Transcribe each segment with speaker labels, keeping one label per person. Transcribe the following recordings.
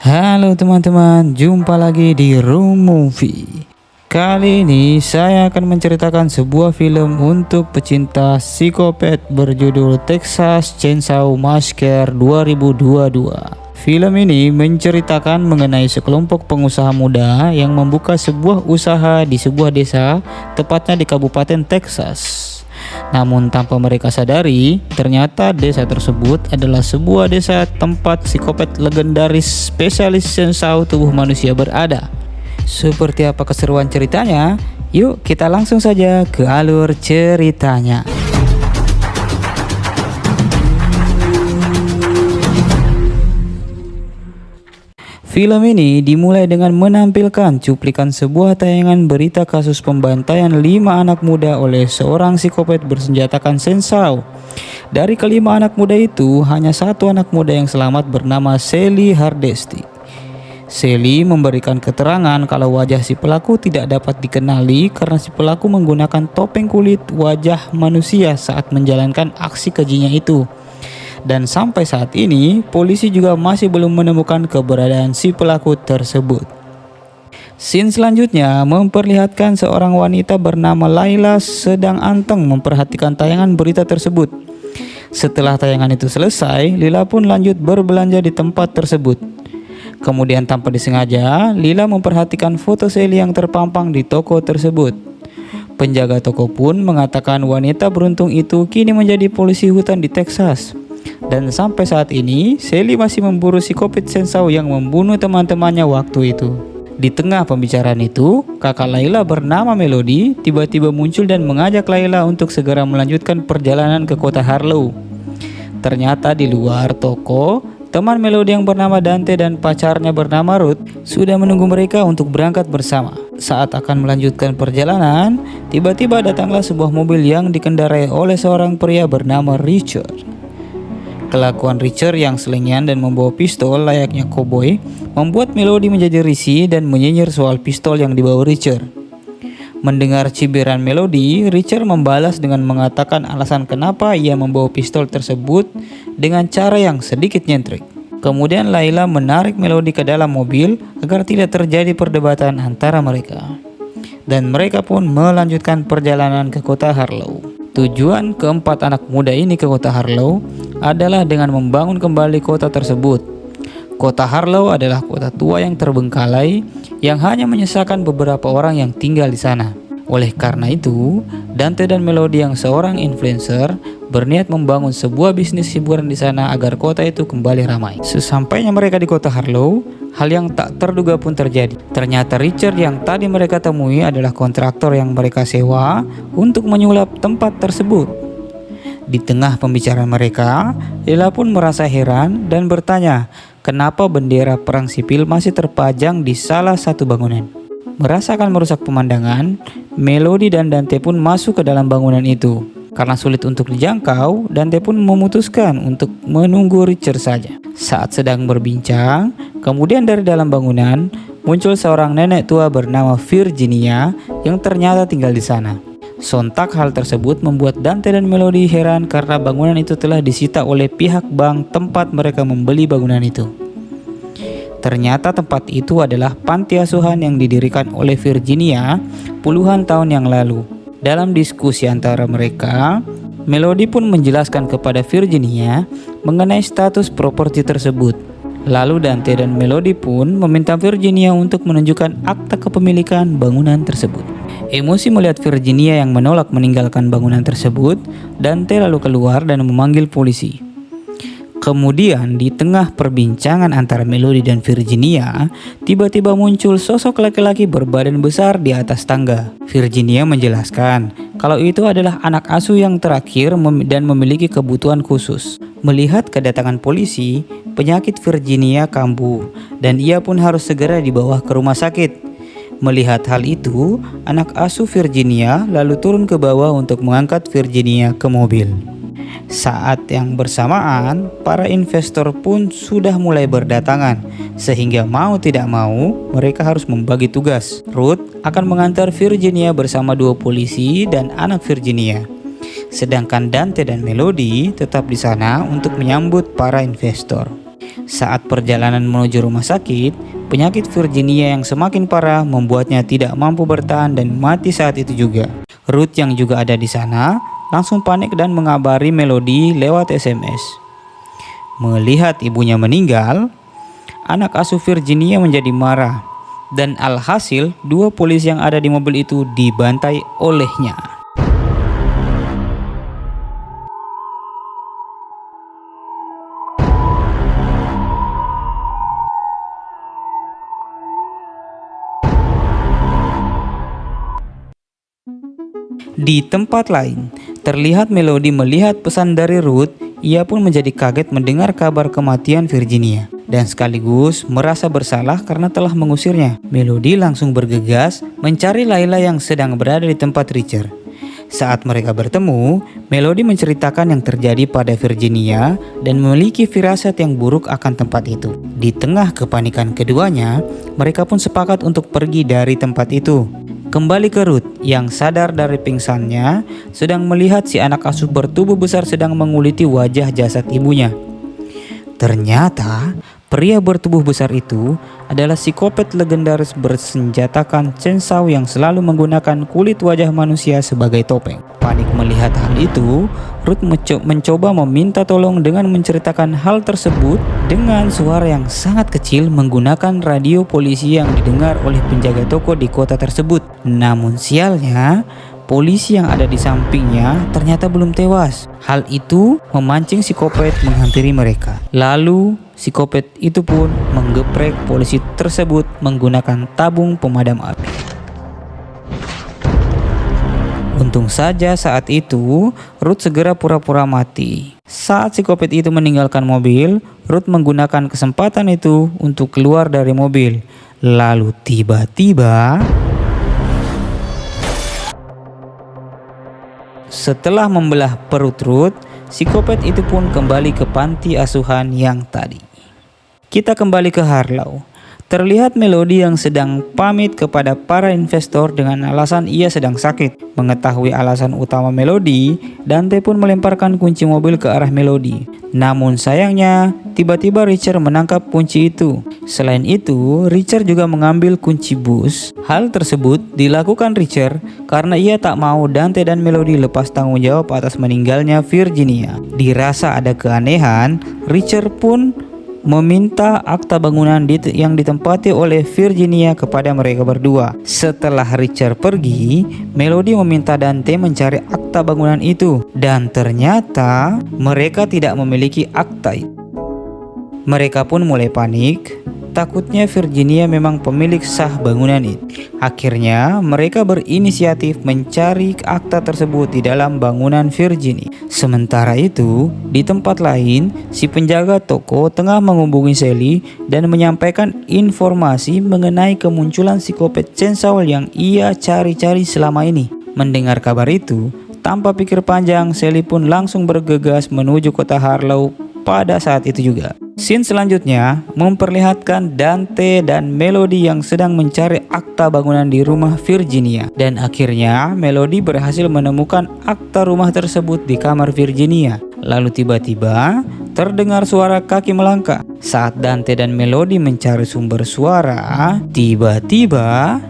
Speaker 1: Halo teman-teman, jumpa lagi di Room Movie. Kali ini saya akan menceritakan sebuah film untuk pecinta psikopat berjudul Texas Chainsaw Massacre 2022. Film ini menceritakan mengenai sekelompok pengusaha muda yang membuka sebuah usaha di sebuah desa, tepatnya di Kabupaten Texas. Namun tanpa mereka sadari, ternyata desa tersebut adalah sebuah desa tempat psikopat legendaris spesialis chainsaw tubuh manusia berada. Seperti apa keseruan ceritanya? Yuk kita langsung saja ke alur ceritanya. Film ini dimulai dengan menampilkan cuplikan sebuah tayangan berita kasus pembantaian 5 anak muda oleh seorang psikopat bersenjatakan chainsaw. Dari kelima anak muda itu, hanya satu anak muda yang selamat bernama Sally Hardesty. Sally memberikan keterangan kalau wajah si pelaku tidak dapat dikenali karena si pelaku menggunakan topeng kulit wajah manusia saat menjalankan aksi kejinya itu. Dan sampai saat ini, polisi juga masih belum menemukan keberadaan si pelaku tersebut. Scene selanjutnya memperlihatkan seorang wanita bernama Layla sedang anteng memperhatikan tayangan berita tersebut. Setelah tayangan itu selesai, Lila pun lanjut berbelanja di tempat tersebut. Kemudian tanpa disengaja, Lila memperhatikan foto Sally yang terpampang di toko tersebut. Penjaga toko pun mengatakan wanita beruntung itu kini menjadi polisi hutan di Texas. Dan sampai saat ini, Sally masih memburu psikopat chainsaw yang membunuh teman-temannya waktu itu. Di tengah pembicaraan itu, kakak Layla bernama Melody tiba-tiba muncul dan mengajak Layla untuk segera melanjutkan perjalanan ke kota Harlow. Ternyata di luar toko, teman Melody yang bernama Dante dan pacarnya bernama Ruth sudah menunggu mereka untuk berangkat bersama. Saat akan melanjutkan perjalanan, tiba-tiba datanglah sebuah mobil yang dikendarai oleh seorang pria bernama Richard. Kelakuan Richard yang selengean dan membawa pistol layaknya koboi membuat Melody menjadi risih dan menyinyir soal pistol yang dibawa Richard. Mendengar cibiran Melody, Richard membalas dengan mengatakan alasan kenapa ia membawa pistol tersebut dengan cara yang sedikit nyentrik. Kemudian Layla menarik Melody ke dalam mobil agar tidak terjadi perdebatan antara mereka. Dan mereka pun melanjutkan perjalanan ke kota Harlow. Tujuan keempat anak muda ini ke kota Harlow adalah dengan membangun kembali kota tersebut. Kota Harlow adalah kota tua yang terbengkalai yang hanya menyisakan beberapa orang yang tinggal di sana. Oleh karena itu, Dante dan Melody yang seorang influencer berniat membangun sebuah bisnis hiburan di sana agar kota itu kembali ramai. Sesampainya mereka di kota Harlow, hal yang tak terduga pun terjadi. Ternyata Richard yang tadi mereka temui adalah kontraktor yang mereka sewa untuk menyulap tempat tersebut. Di tengah pembicaraan mereka, Lila pun merasa heran dan bertanya, kenapa bendera perang sipil masih terpajang di salah satu bangunan. Merasakan merusak pemandangan, Melody dan Dante pun masuk ke dalam bangunan itu. Karena sulit untuk dijangkau, Dante pun memutuskan untuk menunggu Richard saja. Saat sedang berbincang, kemudian dari dalam bangunan muncul seorang nenek tua bernama Virginia yang ternyata tinggal di sana. Sontak hal tersebut membuat Dante dan Melody heran karena bangunan itu telah disita oleh pihak bank tempat mereka membeli bangunan itu. Ternyata tempat itu adalah panti asuhan yang didirikan oleh Virginia puluhan tahun yang lalu. Dalam diskusi antara mereka, Melody pun menjelaskan kepada Virginia mengenai status properti tersebut. Lalu Dante dan Melody pun meminta Virginia untuk menunjukkan akta kepemilikan bangunan tersebut. Emosi melihat Virginia yang menolak meninggalkan bangunan tersebut, Dante lalu keluar dan memanggil polisi. Kemudian di tengah perbincangan antara Melody dan Virginia, tiba-tiba muncul sosok laki-laki berbadan besar di atas tangga. Virginia menjelaskan kalau itu adalah anak asuh yang terakhir dan memiliki kebutuhan khusus. Melihat kedatangan polisi, penyakit Virginia kambuh dan ia pun harus segera dibawa ke rumah sakit. Melihat hal itu, anak asuh Virginia lalu turun ke bawah untuk mengangkat Virginia ke mobil. Saat yang bersamaan, para investor pun sudah mulai berdatangan, sehingga mau tidak mau mereka harus membagi tugas. Ruth akan mengantar Virginia bersama 2 polisi dan anak Virginia. Sedangkan Dante dan Melody tetap di sana untuk menyambut para investor. Saat perjalanan menuju rumah sakit, penyakit Virginia yang semakin parah membuatnya tidak mampu bertahan dan mati saat itu juga. Ruth yang juga ada di sana langsung panik dan mengabari Melody lewat SMS. Melihat ibunya meninggal, anak asuh Virginia menjadi marah dan alhasil 2 polisi yang ada di mobil itu dibantai olehnya. Di tempat lain, terlihat Melody melihat pesan dari Ruth. Ia pun menjadi kaget mendengar kabar kematian Virginia dan sekaligus merasa bersalah karena telah mengusirnya. Melody langsung bergegas mencari Layla yang sedang berada di tempat Richard. Saat mereka bertemu, Melody menceritakan yang terjadi pada Virginia dan memiliki firasat yang buruk akan tempat itu. Di tengah kepanikan keduanya, mereka pun sepakat untuk pergi dari tempat itu. Kembali ke Ruth yang sadar dari pingsannya, sedang melihat si anak asuh bertubuh besar sedang menguliti wajah jasad ibunya. Ternyata pria bertubuh besar itu adalah psikopat legendaris bersenjatakan chainsaw yang selalu menggunakan kulit wajah manusia sebagai topeng. Panik melihat hal itu, Ruth mencoba meminta tolong dengan menceritakan hal tersebut dengan suara yang sangat kecil menggunakan radio polisi yang didengar oleh penjaga toko di kota tersebut. Namun sialnya, polisi yang ada di sampingnya ternyata belum tewas. Hal itu memancing psikopat menghampiri mereka. Lalu psikopat itu pun menggeprek polisi tersebut menggunakan tabung pemadam api. Untung saja saat itu Ruth segera pura-pura mati. Saat psikopat itu meninggalkan mobil, Ruth menggunakan kesempatan itu untuk keluar dari mobil. Lalu tiba-tiba setelah membelah perut Ruth, psikopat itu pun kembali ke panti asuhan yang tadi. Kita kembali ke Harlow. Terlihat Melody yang sedang pamit kepada para investor dengan alasan ia sedang sakit. Mengetahui alasan utama Melody, Dante pun melemparkan kunci mobil ke arah Melody. Namun sayangnya, tiba-tiba Richard menangkap kunci itu. Selain itu, Richard juga mengambil kunci bus. Hal tersebut dilakukan Richard karena ia tak mau Dante dan Melody lepas tanggung jawab atas meninggalnya Virginia. Dirasa ada keanehan, Richard pun meminta akta bangunan yang ditempati oleh Virginia kepada mereka berdua. Setelah Richard pergi, Melody meminta Dante mencari akta bangunan itu dan ternyata mereka tidak memiliki akta itu. Mereka pun mulai panik, takutnya Virginia memang pemilik sah bangunan itu. Akhirnya mereka berinisiatif mencari akta tersebut di dalam bangunan Virginia. Sementara itu, di tempat lain, si penjaga toko tengah menghubungi Sally dan menyampaikan informasi mengenai kemunculan psikopat chainsaw yang ia cari-cari selama ini. Mendengar kabar itu, tanpa pikir panjang, Sally pun langsung bergegas menuju kota Harlow pada saat itu juga. Scene selanjutnya memperlihatkan Dante dan Melody yang sedang mencari akta bangunan di rumah Virginia. Dan akhirnya Melody berhasil menemukan akta rumah tersebut di kamar Virginia. Lalu tiba-tiba terdengar suara kaki melangkah. Saat Dante dan Melody mencari sumber suara, tiba-tiba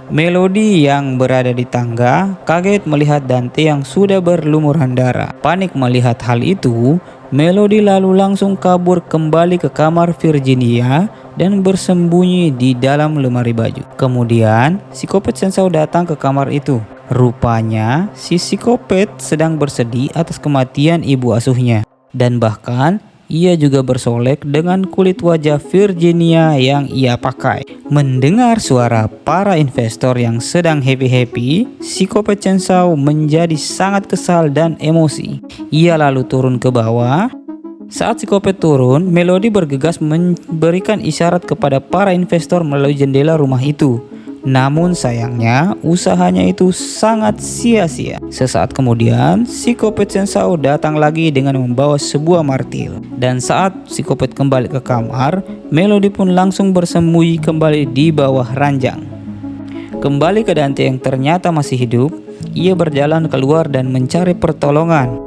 Speaker 1: Melody yang berada di tangga kaget melihat Dante yang sudah berlumuran darah. Panik melihat hal itu, Melody lalu langsung kabur kembali ke kamar Virginia dan bersembunyi di dalam lemari baju. Kemudian, psikopat chainsaw datang ke kamar itu. Rupanya, si psikopat sedang bersedih atas kematian ibu asuhnya. Dan bahkan, ia juga bersolek dengan kulit wajah Virginia yang ia pakai. Mendengar suara para investor yang sedang happy-happy, psikopat chainsaw menjadi sangat kesal dan emosi. Ia lalu turun ke bawah. Saat psikopat turun, Melody bergegas memberikan isyarat kepada para investor melalui jendela rumah itu. Namun sayangnya usahanya itu sangat sia-sia. Sesaat kemudian psikopat chainsaw datang lagi dengan membawa sebuah martil. Dan saat psikopat kembali ke kamar, Melody pun langsung bersembunyi kembali di bawah ranjang. Kembali ke Dante yang ternyata masih hidup, ia berjalan keluar dan mencari pertolongan.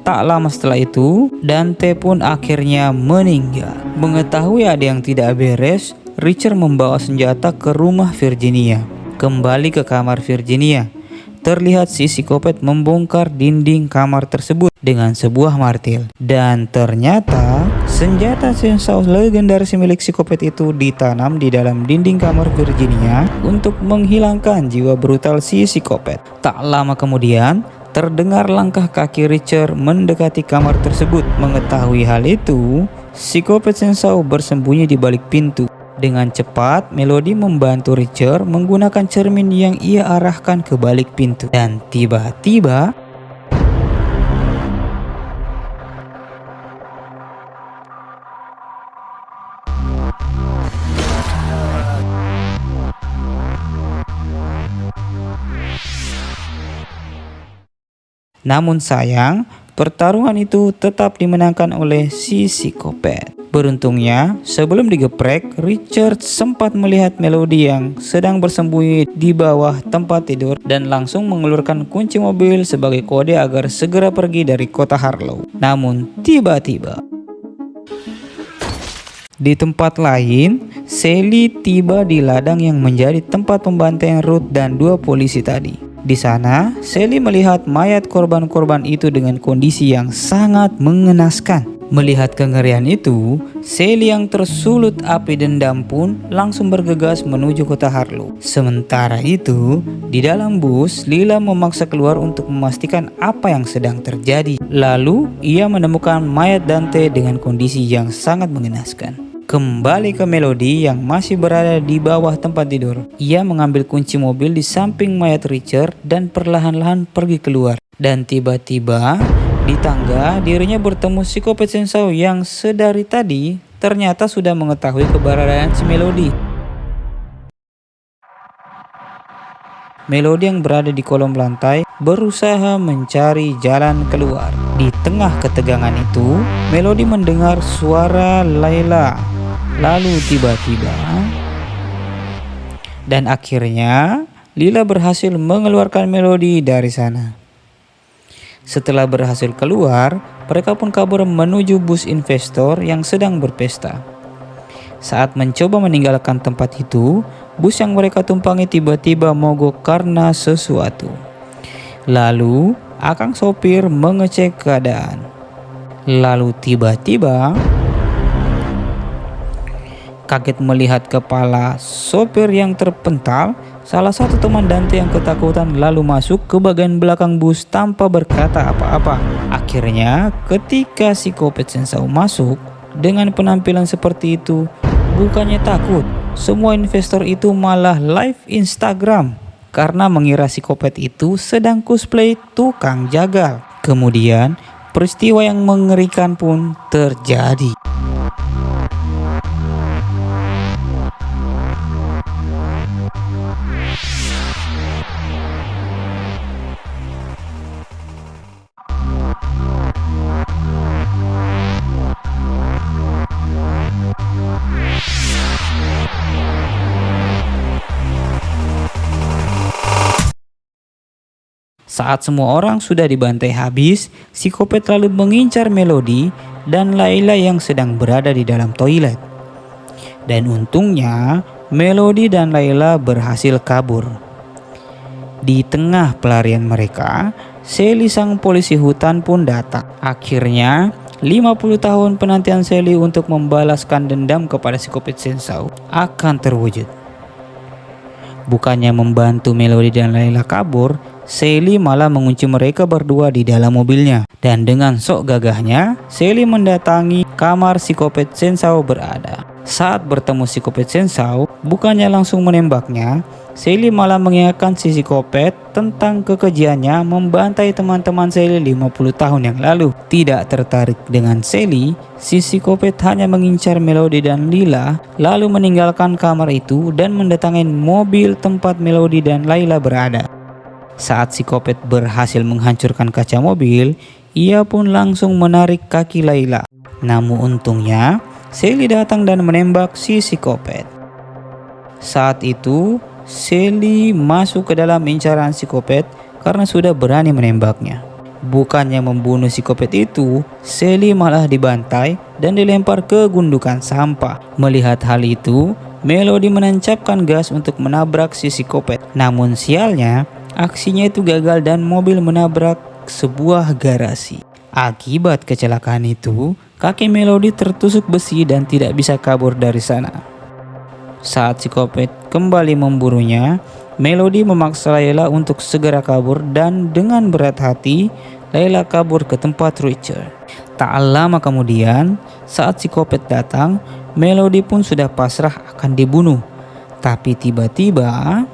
Speaker 1: Tak lama setelah itu, Dante pun akhirnya meninggal. Mengetahui ada yang tidak beres, Richard membawa senjata ke rumah Virginia. Kembali ke kamar Virginia, terlihat si psikopat membongkar dinding kamar tersebut dengan sebuah martil. Dan ternyata senjata chainsaw legendaris milik psikopat itu ditanam di dalam dinding kamar Virginia untuk menghilangkan jiwa brutal si psikopat. Tak lama kemudian, terdengar langkah kaki Richard mendekati kamar tersebut. Mengetahui hal itu, psikopat chainsaw bersembunyi di balik pintu. Dengan cepat, Melody membantu Richard menggunakan cermin yang ia arahkan ke balik pintu. Dan tiba-tiba, namun sayang, pertarungan itu tetap dimenangkan oleh si psikopat. Beruntungnya, sebelum digeprek, Richard sempat melihat Melody yang sedang bersembunyi di bawah tempat tidur dan langsung mengeluarkan kunci mobil sebagai kode agar segera pergi dari kota Harlow. Namun tiba-tiba, di tempat lain, Sally tiba di ladang yang menjadi tempat pembantaian Ruth dan 2 polisi tadi. Di sana, Sally melihat mayat korban-korban itu dengan kondisi yang sangat mengenaskan. Melihat kengerian itu, Sally yang tersulut api dendam pun langsung bergegas menuju kota Harlow. Sementara itu, di dalam bus, Lila memaksa keluar untuk memastikan apa yang sedang terjadi. Lalu, ia menemukan mayat Dante dengan kondisi yang sangat mengenaskan. Kembali ke Melody yang masih berada di bawah tempat tidur. Ia mengambil kunci mobil di samping mayat Richard dan perlahan-lahan pergi keluar. Dan tiba-tiba, di tangga, dirinya bertemu psikopat chainsaw yang sedari tadi ternyata sudah mengetahui keberadaan si Melody. Melody yang berada di kolom lantai berusaha mencari jalan keluar. Di tengah ketegangan itu, Melody mendengar suara Layla. Lalu tiba-tiba, dan akhirnya Lila berhasil mengeluarkan Melody dari sana. Setelah berhasil keluar, mereka pun kabur menuju bus investor yang sedang berpesta. Saat mencoba meninggalkan tempat itu, bus yang mereka tumpangi tiba-tiba mogok karena sesuatu. Lalu, akang sopir mengecek keadaan. Lalu tiba-tiba, kaget melihat kepala sopir yang terpental. Salah satu teman Dante yang ketakutan lalu masuk ke bagian belakang bus tanpa berkata apa-apa. Akhirnya, ketika psikopat chainsaw masuk dengan penampilan seperti itu, bukannya takut, semua investor itu malah live Instagram karena mengira psikopat itu sedang cosplay tukang jagal. Kemudian, peristiwa yang mengerikan pun terjadi. Saat semua orang sudah dibantai habis, psikopat lalu mengincar Melody dan Layla yang sedang berada di dalam toilet. Dan untungnya, Melody dan Layla berhasil kabur. Di tengah pelarian mereka, Sally sang polisi hutan pun datang. Akhirnya, 50 tahun penantian Sally untuk membalaskan dendam kepada psikopat chainsaw akan terwujud. Bukannya membantu Melody dan Layla kabur, Sally malah mengunci mereka berdua di dalam mobilnya. Dan dengan sok gagahnya, Sally mendatangi kamar psikopat chainsaw berada. Saat bertemu psikopat chainsaw, bukannya langsung menembaknya, Sally malah mengingatkan si psikopat tentang kekejiannya membantai teman-teman Sally 50 tahun yang lalu. Tidak tertarik dengan Sally, si psikopat hanya mengincar Melody dan Lila, lalu meninggalkan kamar itu dan mendatangi mobil tempat Melody dan Layla berada. Saat psikopat berhasil menghancurkan kaca mobil, ia pun langsung menarik kaki Layla. Namun untungnya, Sally datang dan menembak si psikopat. Saat itu, Sally masuk ke dalam incaran psikopat karena sudah berani menembaknya. Bukannya membunuh psikopat itu, Sally malah dibantai dan dilempar ke gundukan sampah. Melihat hal itu, Melody menancapkan gas untuk menabrak si psikopat. Namun sialnya, aksinya itu gagal dan mobil menabrak sebuah garasi. Akibat kecelakaan itu, kaki Melody tertusuk besi dan tidak bisa kabur dari sana. Saat psikopat kembali memburunya, Melody memaksa Layla untuk segera kabur dan dengan berat hati, Layla kabur ke tempat Richard. Tak lama kemudian, saat psikopat datang, Melody pun sudah pasrah akan dibunuh. Tapi tiba-tiba,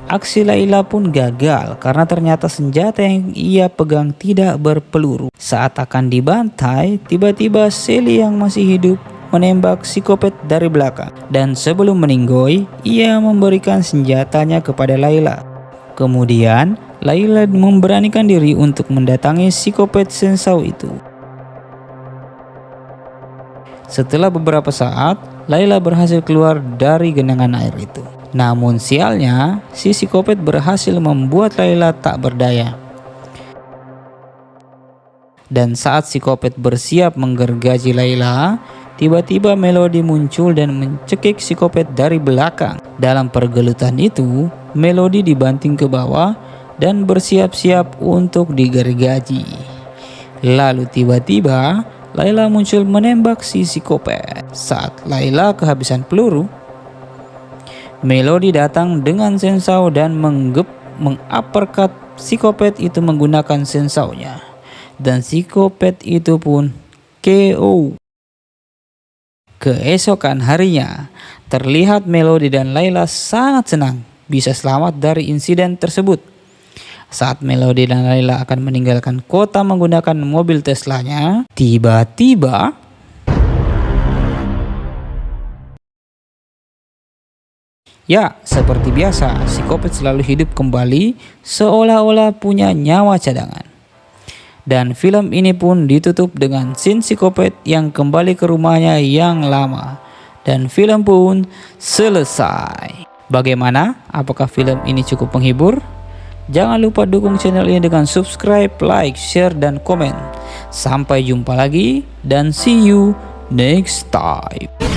Speaker 1: aksi Layla pun gagal karena ternyata senjata yang ia pegang tidak berpeluru. Saat akan dibantai, tiba-tiba Sally yang masih hidup menembak psikopat dari belakang. Dan sebelum meninggoy, ia memberikan senjatanya kepada Layla. Kemudian, Layla memberanikan diri untuk mendatangi psikopat Sensao itu. Setelah beberapa saat, Layla berhasil keluar dari genangan air itu. Namun sialnya, si psikopat berhasil membuat Layla tak berdaya. Dan saat psikopat bersiap menggergaji Layla, tiba-tiba Melody muncul dan mencekik psikopat dari belakang. Dalam pergelutan itu, Melody dibanting ke bawah dan bersiap-siap untuk digergaji. Lalu tiba-tiba, Layla muncul menembak si psikopat. Saat Layla kehabisan peluru, Melody datang dengan sensau dan menguppercut psikopat itu menggunakan sensaunya. Dan psikopat itu pun KO. Keesokan harinya, terlihat Melody dan Layla sangat senang bisa selamat dari insiden tersebut. Saat Melody dan Layla akan meninggalkan kota menggunakan mobil Teslanya, tiba-tiba ya, seperti biasa, psikopat selalu hidup kembali seolah-olah punya nyawa cadangan. Dan film ini pun ditutup dengan scene psikopat yang kembali ke rumahnya yang lama. Dan film pun selesai. Bagaimana? Apakah film ini cukup menghibur? Jangan lupa dukung channel ini dengan subscribe, like, share, dan komen. Sampai jumpa lagi dan see you next time.